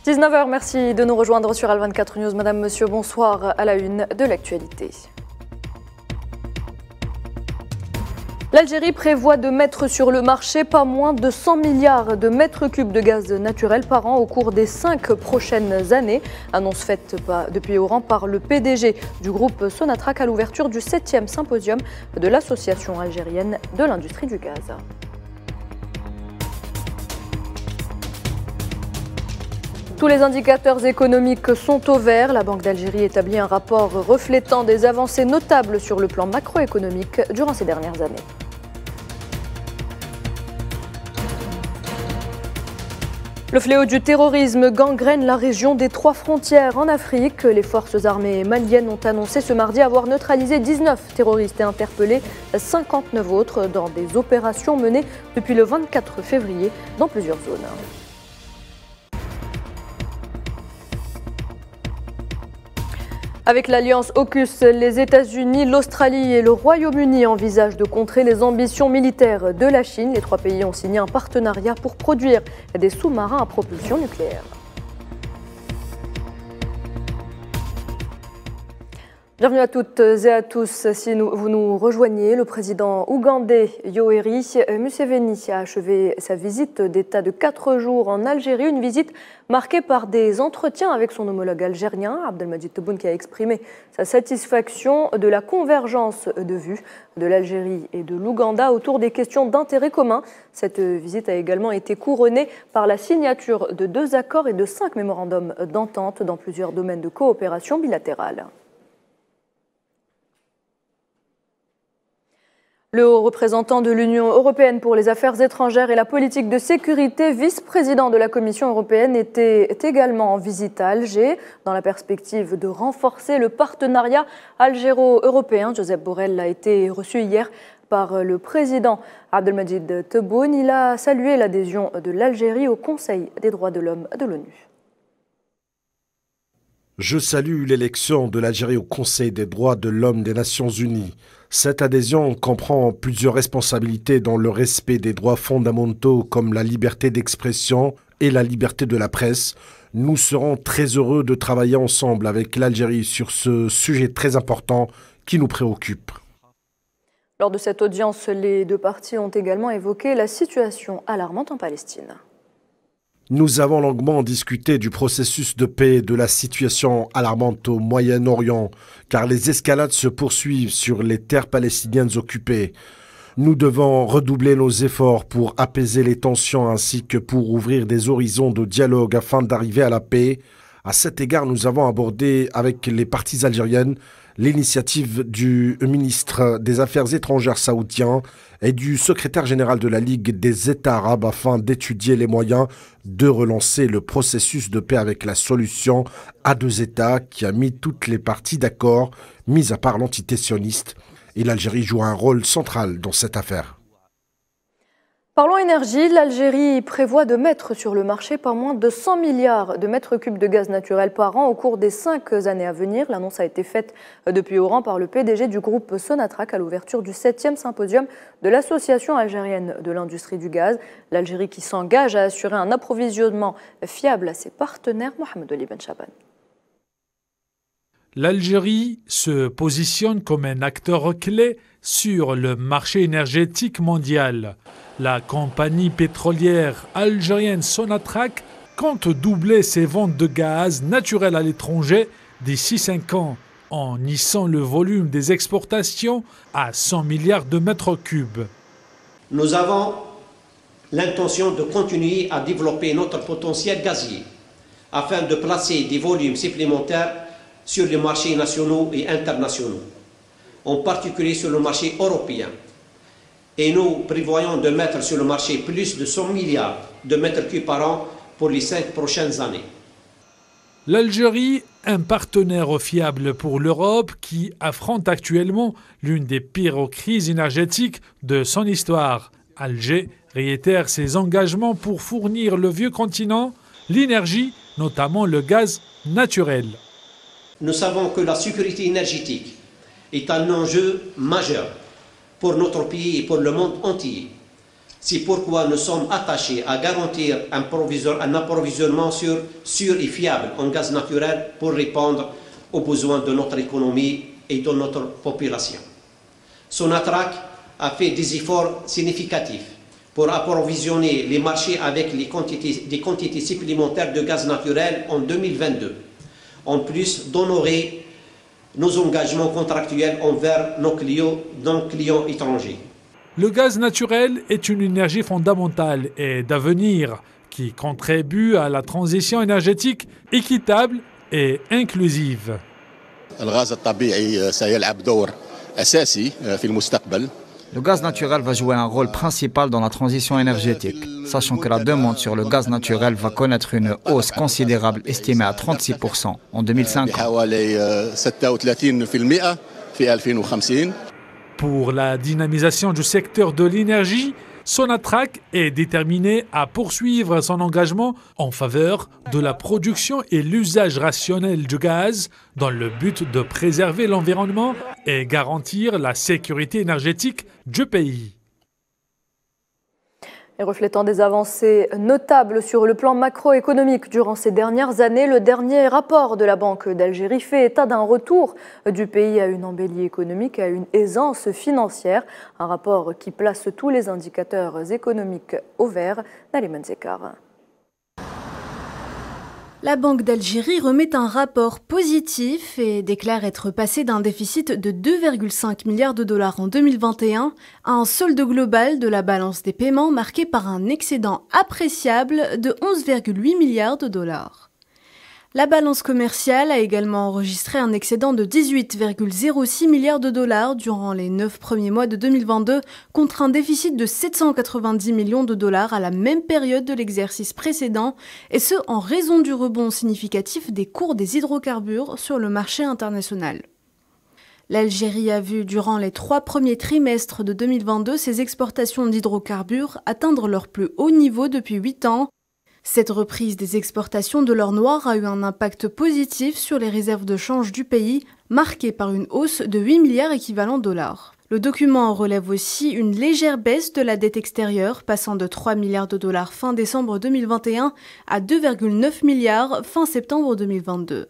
19h, merci de nous rejoindre sur Al24 News. Madame, monsieur, bonsoir à la une de l'actualité. L'Algérie prévoit de mettre sur le marché pas moins de 100 milliards de mètres cubes de gaz naturel par an au cours des 5 prochaines années. Annonce faite depuis Oran par le PDG du groupe Sonatrach à l'ouverture du 7e symposium de l'Association algérienne de l'industrie du gaz. Tous les indicateurs économiques sont au vert. La Banque d'Algérie établit un rapport reflétant des avancées notables sur le plan macroéconomique durant ces dernières années. Le fléau du terrorisme gangrène la région des 3 frontières en Afrique. Les forces armées maliennes ont annoncé ce mardi avoir neutralisé 19 terroristes et interpellé 59 autres dans des opérations menées depuis le 24 février dans plusieurs zones. Avec l'alliance AUKUS, les États-Unis, l'Australie et le Royaume-Uni envisagent de contrer les ambitions militaires de la Chine. Les 3 pays ont signé un partenariat pour produire des sous-marins à propulsion nucléaire. Bienvenue à toutes et à tous. Si vous nous rejoignez, le président ougandais Yoweri Museveni a achevé sa visite d'État de 4 jours en Algérie, une visite marquée par des entretiens avec son homologue algérien, Abdelmadjid Tebboune, qui a exprimé sa satisfaction de la convergence de vues de l'Algérie et de l'Ouganda autour des questions d'intérêt commun. Cette visite a également été couronnée par la signature de 2 accords et de 5 mémorandums d'entente dans plusieurs domaines de coopération bilatérale. Le haut représentant de l'Union européenne pour les affaires étrangères et la politique de sécurité, vice-président de la Commission européenne, était également en visite à Alger dans la perspective de renforcer le partenariat algéro-européen. Josep Borrell a été reçu hier par le président Abdelmadjid Tebboune. Il a salué l'adhésion de l'Algérie au Conseil des droits de l'homme de l'ONU. Je salue l'élection de l'Algérie au Conseil des droits de l'homme des Nations Unies. Cette adhésion comprend plusieurs responsabilités dans le respect des droits fondamentaux comme la liberté d'expression et la liberté de la presse. Nous serons très heureux de travailler ensemble avec l'Algérie sur ce sujet très important qui nous préoccupe. Lors de cette audience, les 2 parties ont également évoqué la situation alarmante en Palestine. Nous avons longuement discuté du processus de paix et de la situation alarmante au Moyen-Orient, car les escalades se poursuivent sur les terres palestiniennes occupées. Nous devons redoubler nos efforts pour apaiser les tensions ainsi que pour ouvrir des horizons de dialogue afin d'arriver à la paix. À cet égard, nous avons abordé avec les parties algériennes l'initiative du ministre des Affaires étrangères saoudien et du secrétaire général de la Ligue des États arabes afin d'étudier les moyens de relancer le processus de paix avec la solution à 2 États qui a mis toutes les parties d'accord, mis à part l'entité sioniste. Et l'Algérie joue un rôle central dans cette affaire. Parlons énergie, l'Algérie prévoit de mettre sur le marché pas moins de 100 milliards de mètres cubes de gaz naturel par an au cours des 5 années à venir. L'annonce a été faite depuis Oran par le PDG du groupe Sonatrach à l'ouverture du 7e symposium de l'Association algérienne de l'industrie du gaz. L'Algérie qui s'engage à assurer un approvisionnement fiable à ses partenaires. Mohamed Ali Ben Chaban. L'Algérie se positionne comme un acteur clé sur le marché énergétique mondial. La compagnie pétrolière algérienne Sonatrach compte doubler ses ventes de gaz naturel à l'étranger d'ici 5 ans, en hissant le volume des exportations à 100 milliards de mètres cubes. Nous avons l'intention de continuer à développer notre potentiel gazier afin de placer des volumes supplémentaires sur les marchés nationaux et internationaux, en particulier sur le marché européen. Et nous prévoyons de mettre sur le marché plus de 100 milliards de mètres cubes par an pour les 5 prochaines années. L'Algérie, un partenaire fiable pour l'Europe qui affronte actuellement l'une des pires crises énergétiques de son histoire. Alger réitère ses engagements pour fournir le vieux continent l'énergie, notamment le gaz naturel. Nous savons que la sécurité énergétique est un enjeu majeur pour notre pays et pour le monde entier. C'est pourquoi nous sommes attachés à garantir un approvisionnement sûr et fiable en gaz naturel pour répondre aux besoins de notre économie et de notre population. Sonatrach a fait des efforts significatifs pour approvisionner les marchés avec des quantités supplémentaires de gaz naturel en 2022, en plus d'honorer nos engagements contractuels envers nos clients étrangers. Le gaz naturel est une énergie fondamentale et d'avenir qui contribue à la transition énergétique équitable et inclusive. Le gaz naturel va jouer un rôle principal dans la transition énergétique, sachant que la demande sur le gaz naturel va connaître une hausse considérable estimée à 36% en 2050. Pour la dynamisation du secteur de l'énergie, Sonatrach est déterminé à poursuivre son engagement en faveur de la production et l'usage rationnel du gaz dans le but de préserver l'environnement et garantir la sécurité énergétique du pays. Et reflétant des avancées notables sur le plan macroéconomique durant ces dernières années, le dernier rapport de la Banque d'Algérie fait état d'un retour du pays à une embellie économique, à une aisance financière. Un rapport qui place tous les indicateurs économiques au vert. Naliman Zekar. La Banque d'Algérie remet un rapport positif et déclare être passé d'un déficit de 2,5 milliards de dollars en 2021 à un solde global de la balance des paiements marqué par un excédent appréciable de 11,8 milliards de dollars. La balance commerciale a également enregistré un excédent de 18,06 milliards de dollars durant les 9 premiers mois de 2022 contre un déficit de 790 millions de dollars à la même période de l'exercice précédent, et ce en raison du rebond significatif des cours des hydrocarbures sur le marché international. L'Algérie a vu durant les 3 premiers trimestres de 2022 ses exportations d'hydrocarbures atteindre leur plus haut niveau depuis 8 ans. Cette reprise des exportations de l'or noir a eu un impact positif sur les réserves de change du pays, marquée par une hausse de 8 milliards équivalent dollars. Le document relève aussi une légère baisse de la dette extérieure, passant de 3 milliards de dollars fin décembre 2021 à 2,9 milliards fin septembre 2022.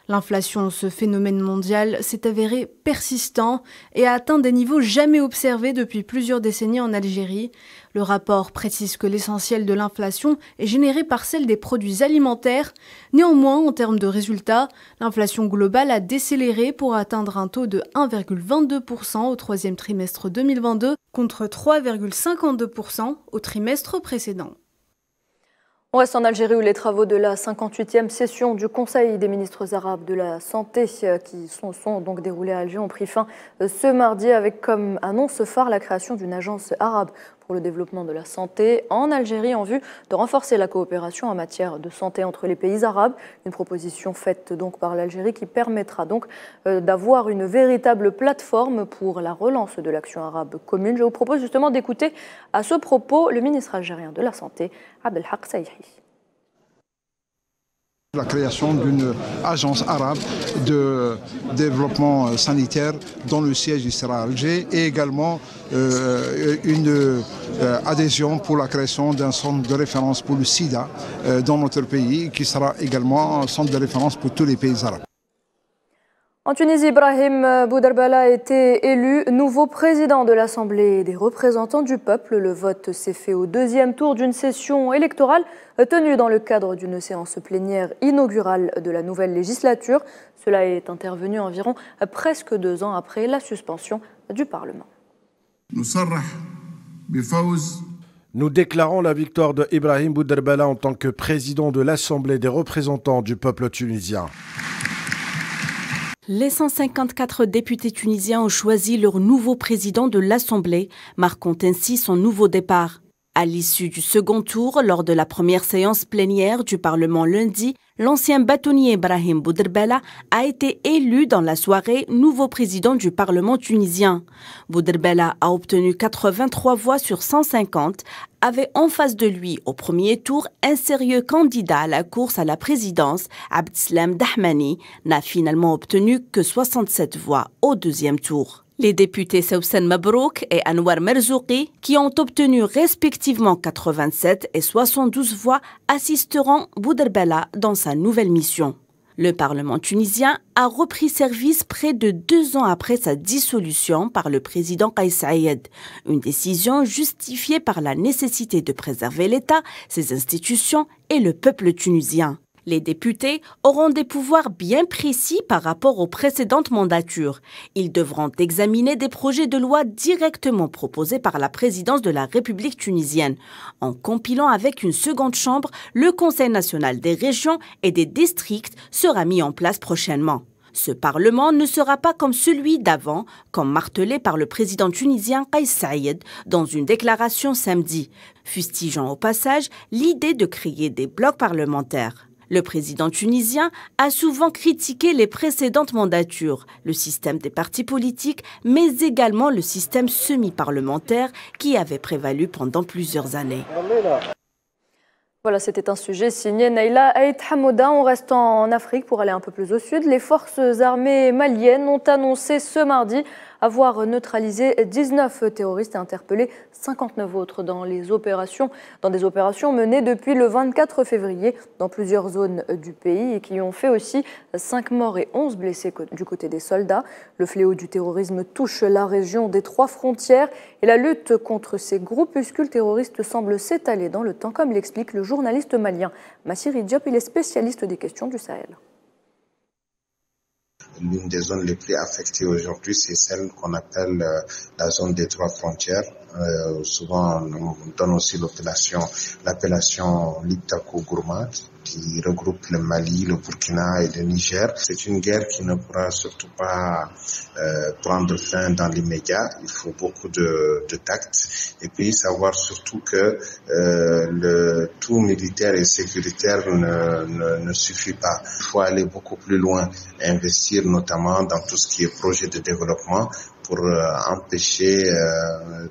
L'inflation, ce phénomène mondial, s'est avéré persistant et a atteint des niveaux jamais observés depuis plusieurs décennies en Algérie. Le rapport précise que l'essentiel de l'inflation est généré par celle des produits alimentaires. Néanmoins, en termes de résultats, l'inflation globale a décéléré pour atteindre un taux de 1,22% au troisième trimestre 2022 contre 3,52% au trimestre précédent. On reste en Algérie où les travaux de la 58e session du Conseil des ministres arabes de la Santé qui sont donc déroulés à Alger ont pris fin ce mardi avec comme annonce phare la création d'une agence arabe pour le développement de la santé en Algérie en vue de renforcer la coopération en matière de santé entre les pays arabes. Une proposition faite donc par l'Algérie qui permettra donc d'avoir une véritable plateforme pour la relance de l'action arabe commune. Je vous propose justement d'écouter à ce propos le ministre algérien de la Santé, Abdelhak Saïhi. La création d'une agence arabe de développement sanitaire dont le siège sera à Alger et également une adhésion pour la création d'un centre de référence pour le sida dans notre pays qui sera également un centre de référence pour tous les pays arabes. En Tunisie, Brahim Bouderbala a été élu nouveau président de l'Assemblée des représentants du peuple. Le vote s'est fait au deuxième tour d'une session électorale tenue dans le cadre d'une séance plénière inaugurale de la nouvelle législature. Cela est intervenu environ presque 2 ans après la suspension du Parlement. Nous déclarons la victoire de Ibrahim Bouderbala en tant que président de l'Assemblée des représentants du peuple tunisien. Les 154 députés tunisiens ont choisi leur nouveau président de l'Assemblée, marquant ainsi son nouveau départ. À l'issue du second tour, lors de la première séance plénière du Parlement lundi, l'ancien bâtonnier Ibrahim Bouderbala a été élu dans la soirée nouveau président du Parlement tunisien. Bouderbala a obtenu 83 voix sur 150, avait en face de lui au premier tour un sérieux candidat à la course à la présidence, Abdeslam Dahmani, n'a finalement obtenu que 67 voix au deuxième tour. Les députés Sousan Mabrouk et Anwar Merzouki, qui ont obtenu respectivement 87 et 72 voix, assisteront Bouderbala dans sa nouvelle mission. Le Parlement tunisien a repris service près de 2 ans après sa dissolution par le président Kais Saied, une décision justifiée par la nécessité de préserver l'État, ses institutions et le peuple tunisien. Les députés auront des pouvoirs bien précis par rapport aux précédentes mandatures. Ils devront examiner des projets de loi directement proposés par la présidence de la République tunisienne, en compilant avec une seconde chambre, le Conseil national des régions et des districts sera mis en place prochainement. Ce Parlement ne sera pas comme celui d'avant, comme martelé par le président tunisien Kais Saied dans une déclaration samedi, fustigeant au passage l'idée de créer des blocs parlementaires. Le président tunisien a souvent critiqué les précédentes mandatures, le système des partis politiques, mais également le système semi-parlementaire qui avait prévalu pendant plusieurs années. Voilà, c'était un sujet signé Naïla Aït Hamouda. On reste en Afrique pour aller un peu plus au sud. Les forces armées maliennes ont annoncé ce mardi avoir neutralisé 19 terroristes et interpellé 59 autres dans des opérations menées depuis le 24 février dans plusieurs zones du pays et qui ont fait aussi 5 morts et 11 blessés du côté des soldats. Le fléau du terrorisme touche la région des 3 frontières et la lutte contre ces groupuscules terroristes semble s'étaler dans le temps, comme l'explique le journaliste malien Massiri Diop. Il est spécialiste des questions du Sahel. L'une des zones les plus affectées aujourd'hui, c'est celle qu'on appelle la zone des 3 frontières. Souvent, on donne aussi l'appellation Liptako-Gourma, qui regroupe le Mali, le Burkina et le Niger. C'est une guerre qui ne pourra surtout pas prendre fin dans l'immédiat. Il faut beaucoup de tact et puis savoir surtout que le tout militaire et sécuritaire ne suffit pas. Il faut aller beaucoup plus loin, investir notamment dans tout ce qui est projet de développement pour empêcher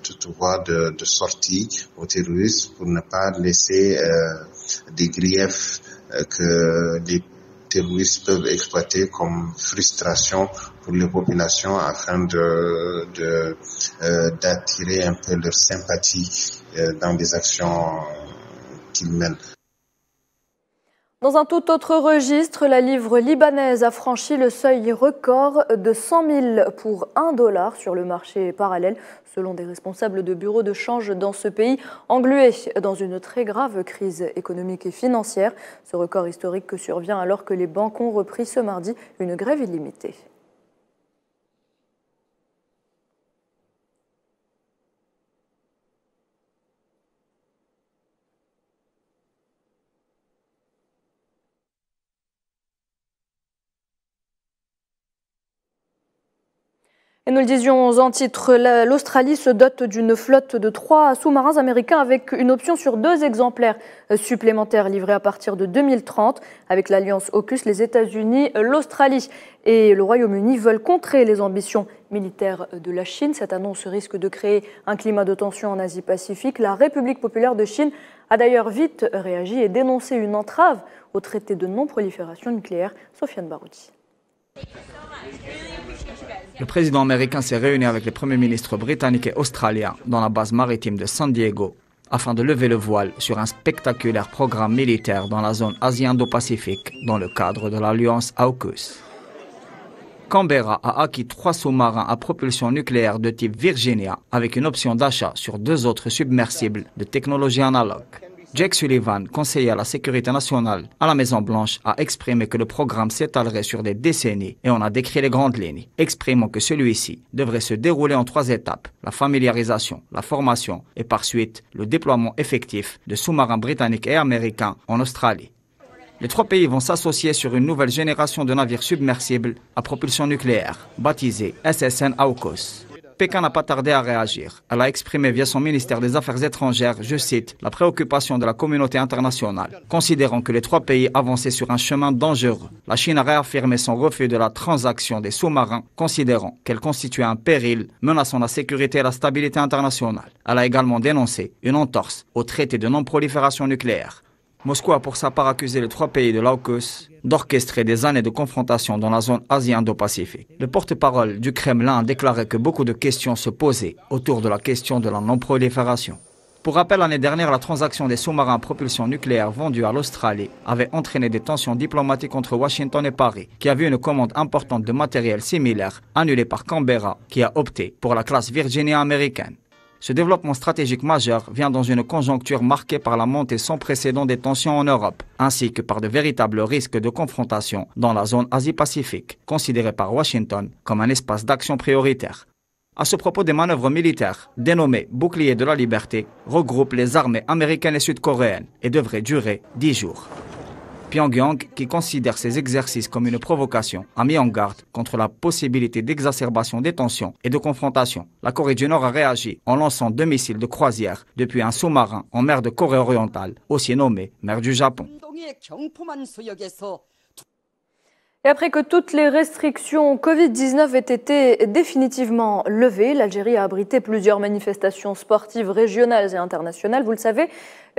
toute voie de sortie aux terroristes, pour ne pas laisser des griefs que les terroristes peuvent exploiter comme frustration pour les populations afin d'attirer un peu leur sympathie dans les actions qu'ils mènent. Dans un tout autre registre, la livre libanaise a franchi le seuil record de 100 000 pour $1 sur le marché parallèle, selon des responsables de bureaux de change dans ce pays, englué dans une très grave crise économique et financière. Ce record historique survient alors que les banques ont repris ce mardi une grève illimitée. Et nous le disions en titre, l'Australie se dote d'une flotte de 3 sous-marins américains avec une option sur 2 exemplaires supplémentaires livrés à partir de 2030. Avec l'alliance AUKUS, les États-Unis, l'Australie et le Royaume-Uni veulent contrer les ambitions militaires de la Chine. Cette annonce risque de créer un climat de tension en Asie-Pacifique. La République populaire de Chine a d'ailleurs vite réagi et dénoncé une entrave au traité de non-prolifération nucléaire. Sofiane Baroudi. Le président américain s'est réuni avec les premiers ministres britanniques et australiens dans la base maritime de San Diego afin de lever le voile sur un spectaculaire programme militaire dans la zone Asie-Indo-Pacifique dans le cadre de l'alliance AUKUS. Canberra a acquis 3 sous-marins à propulsion nucléaire de type Virginia avec une option d'achat sur 2 autres submersibles de technologie analogue. Jake Sullivan, conseiller à la sécurité nationale à la Maison-Blanche, a exprimé que le programme s'étalerait sur des décennies et on a décrit les grandes lignes, exprimant que celui-ci devrait se dérouler en 3 étapes, la familiarisation, la formation et par suite le déploiement effectif de sous-marins britanniques et américains en Australie. Les 3 pays vont s'associer sur une nouvelle génération de navires submersibles à propulsion nucléaire, baptisée SSN AUKUS. Pékin n'a pas tardé à réagir. Elle a exprimé via son ministère des Affaires étrangères, je cite, la préoccupation de la communauté internationale, considérant que les 3 pays avançaient sur un chemin dangereux. La Chine a réaffirmé son refus de la transaction des sous-marins, considérant qu'elle constituait un péril menaçant la sécurité et la stabilité internationale. Elle a également dénoncé une entorse au traité de non-prolifération nucléaire. Moscou a pour sa part accusé les 3 pays de l'AUKUS d'orchestrer des années de confrontation dans la zone Asie-Indo-Pacifique. Le porte-parole du Kremlin a déclaré que beaucoup de questions se posaient autour de la question de la non-prolifération. Pour rappel, l'année dernière, la transaction des sous-marins à propulsion nucléaire vendus à l'Australie avait entraîné des tensions diplomatiques entre Washington et Paris, qui a vu une commande importante de matériel similaire annulée par Canberra, qui a opté pour la classe Virginia américaine. Ce développement stratégique majeur vient dans une conjoncture marquée par la montée sans précédent des tensions en Europe, ainsi que par de véritables risques de confrontation dans la zone Asie-Pacifique, considérée par Washington comme un espace d'action prioritaire. À ce propos, des manœuvres militaires, dénommées Bouclier de la Liberté, regroupent les armées américaines et sud-coréennes et devraient durer 10 jours. Pyongyang, qui considère ces exercices comme une provocation, a mis en garde contre la possibilité d'exacerbation des tensions et de confrontation. La Corée du Nord a réagi en lançant 2 missiles de croisière depuis un sous-marin en mer de Corée orientale, aussi nommé mer du Japon. Et après que toutes les restrictions Covid-19 aient été définitivement levées, l'Algérie a abrité plusieurs manifestations sportives régionales et internationales. Vous le savez,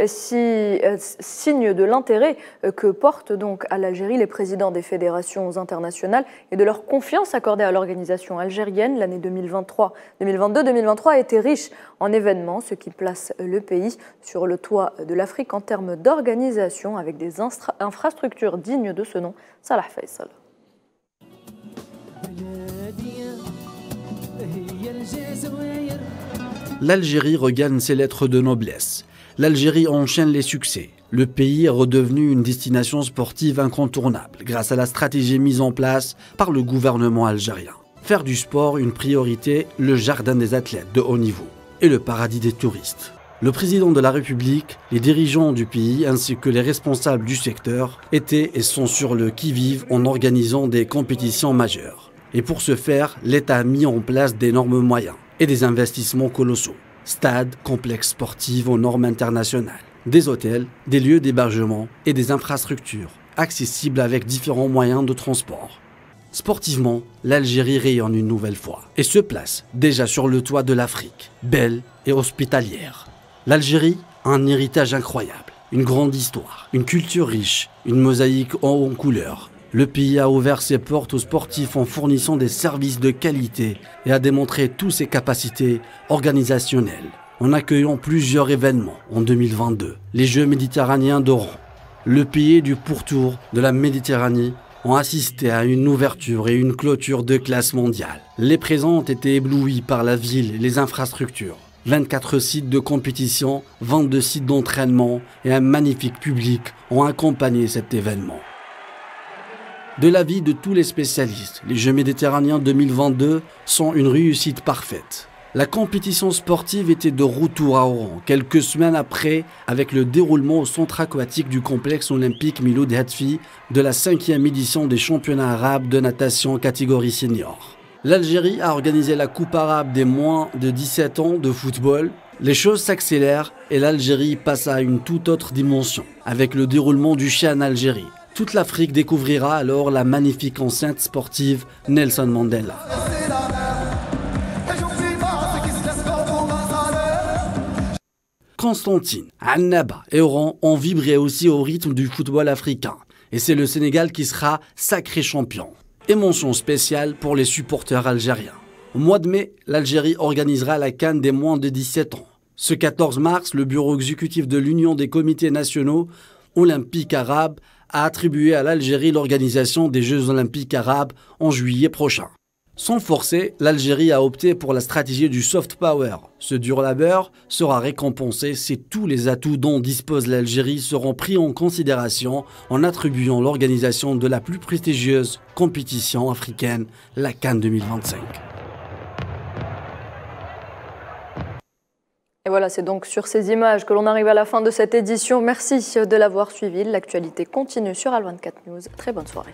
signe de l'intérêt que portent donc à l'Algérie les présidents des fédérations internationales et de leur confiance accordée à l'organisation algérienne. L'année 2022-2023 a été riche en événements, ce qui place le pays sur le toit de l'Afrique en termes d'organisation avec des infrastructures dignes de ce nom. Salah Faisal. L'Algérie regagne ses lettres de noblesse. L'Algérie enchaîne les succès. Le pays est redevenu une destination sportive incontournable grâce à la stratégie mise en place par le gouvernement algérien. Faire du sport une priorité, le jardin des athlètes de haut niveau et le paradis des touristes. Le président de la République, les dirigeants du pays ainsi que les responsables du secteur étaient et sont sur le qui-vive en organisant des compétitions majeures. Et pour ce faire, l'État a mis en place d'énormes moyens et des investissements colossaux. Stades, complexes sportifs aux normes internationales, des hôtels, des lieux d'hébergement et des infrastructures accessibles avec différents moyens de transport. Sportivement, l'Algérie rayonne une nouvelle fois et se place déjà sur le toit de l'Afrique, belle et hospitalière. L'Algérie a un héritage incroyable, une grande histoire, une culture riche, une mosaïque en couleurs. Le pays a ouvert ses portes aux sportifs en fournissant des services de qualité et a démontré toutes ses capacités organisationnelles en accueillant plusieurs événements en 2022. Les Jeux méditerranéens d'Oran, le pays du pourtour de la Méditerranée, ont assisté à une ouverture et une clôture de classe mondiale. Les présents ont été éblouis par la ville et les infrastructures. 24 sites de compétition, 22 sites d'entraînement et un magnifique public ont accompagné cet événement. De l'avis de tous les spécialistes, les Jeux méditerranéens 2022 sont une réussite parfaite. La compétition sportive était de retour à Oran, quelques semaines après, avec le déroulement au centre aquatique du complexe olympique Miloud Hatfi de la 5e édition des championnats arabes de natation catégorie senior. L'Algérie a organisé la Coupe arabe des moins de 17 ans de football. Les choses s'accélèrent et l'Algérie passe à une toute autre dimension, avec le déroulement du CHAN Algérie. Toute l'Afrique découvrira alors la magnifique enceinte sportive Nelson Mandela. Constantine, Annaba et Oran ont vibré aussi au rythme du football africain. Et c'est le Sénégal qui sera sacré champion. Et mention spéciale pour les supporters algériens. Au mois de mai, l'Algérie organisera la CAN des moins de 17 ans. Ce 14 mars, le bureau exécutif de l'Union des comités nationaux olympiques arabes a attribué à l'Algérie l'organisation des Jeux olympiques arabes en juillet prochain. Sans forcer, l'Algérie a opté pour la stratégie du soft power. Ce dur labeur sera récompensé si tous les atouts dont dispose l'Algérie seront pris en considération en attribuant l'organisation de la plus prestigieuse compétition africaine, la CAN 2025. Et voilà, c'est donc sur ces images que l'on arrive à la fin de cette édition. Merci de l'avoir suivi. L'actualité continue sur Al24 News. Très bonne soirée.